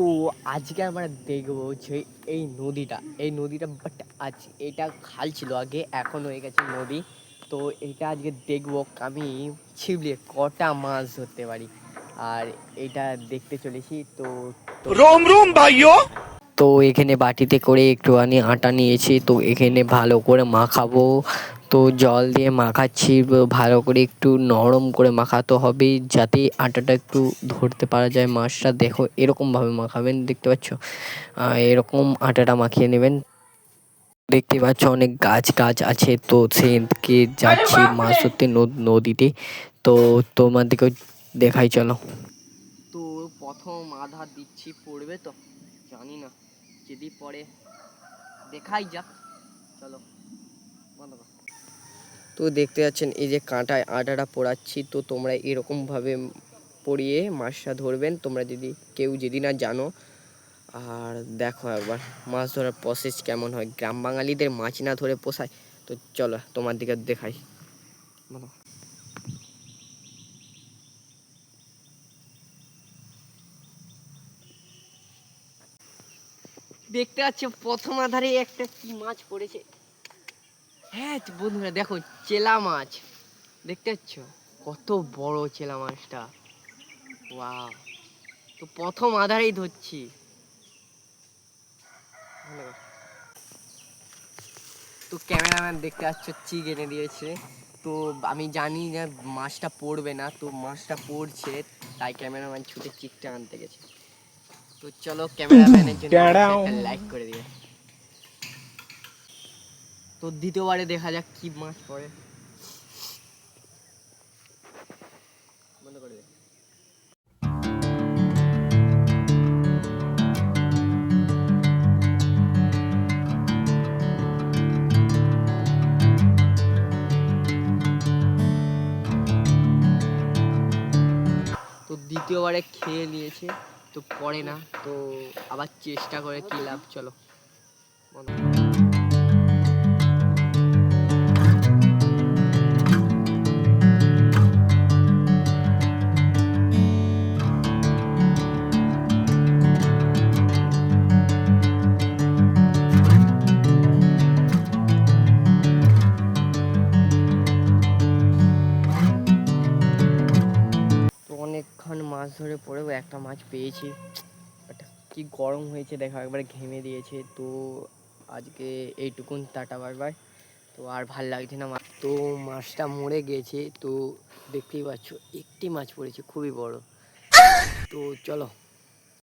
তো আজকে আমরা দেখবো যে এই নদীটা বাট আজ এটা খাল ছিল আগে, এখন হয়ে গেছে নদী। তো এটা আজকে দেখবো আমি ছিপলে কটা মাছ ধরতে পারি, আর এটা দেখতে চলেছি। তো रोम रोम भाइयों। তো এখানে বাটিতে করে একটুখানি আটা নিয়েছি, তো এখানে ভালো করে মাখাবো। তো জল দিয়ে মাখাচ্ছি, ভালো করে একটু নরম করে মাখাতে হবে যাতে আটাটা একটু ধরতে পারা যায় মাছটা। দেখো এরকমভাবে মাখাবেন, দেখতে পাচ্ছ, এরকম আটাটা মাখিয়ে নেবেন। দেখতে পাচ্ছ অনেক গাছ গাছ আছে, তো সেদিকে যাচ্ছি মাছ ধরতে নদীতে। তো তোমাদেরকে দেখাই, চলো। তো প্রথম আধা দিচ্ছি, পড়বে তো জানি না, যদি পড়ে দেখাই যাক, চলো। তো দেখতে পাচ্ছেন এই যে কাঁটায় আটাটা পোড়াচ্ছি, তো তোমরা এরকমভাবে পরিয়ে মাছটা ধরবেন তোমরা যদি না জানো। আর দেখো একবার মাছ ধরার প্রসেস কেমন হয়, গ্রাম বাঙালিদের মাছ না ধরে পোষায়। তো চলো তোমার দিকে দেখাই। দেখতে পাচ্ছ প্রথম আধারে একটা কি মাছ পড়েছে। হ্যাঁ বন্ধুরা দেখো, চেলা মাছ। দেখতে পাচ্ছ কত বড় চেলা মাছটা, ওয়াও। তো প্রথম আধারেই ধরছি। তো ক্যামেরাম্যান দেখতে পাচ্ছ চিক এনে দিয়েছে। তো আমি জানি না মাছটা পড়বে না, তো মাছটা পড়ছে, তাই ক্যামেরাম্যান ছুটে চিকটা আনতে গেছে। তো চলো ক্যামেরাম্যানের জন্য একটা লাইক করে দিবে। তো দ্বিতীয়বারে দেখা যাক কি মাছ পড়ে। বন্ধ করে দে। তো দ্বিতীয়বারে খেয়ে নিয়েছে, তো পড়ে না, তো আবার চেষ্টা করে কি লাভ, চলো। তো অনেকক্ষণ মাছ ধরে পড়েও একটা মাছ পেয়েছি, কি গরম হয়েছে দেখো, একবার ঘেমে দিয়েছে। তো আজকে এইটুকুন, টাটা বাই বাই। তো আর ভাল লাগছে না মাছ, তো মাছটা মরে গেছে। তো দেখতেই পাচ্ছ একটি মাছ পড়েছে খুবই বড়। তো চলো।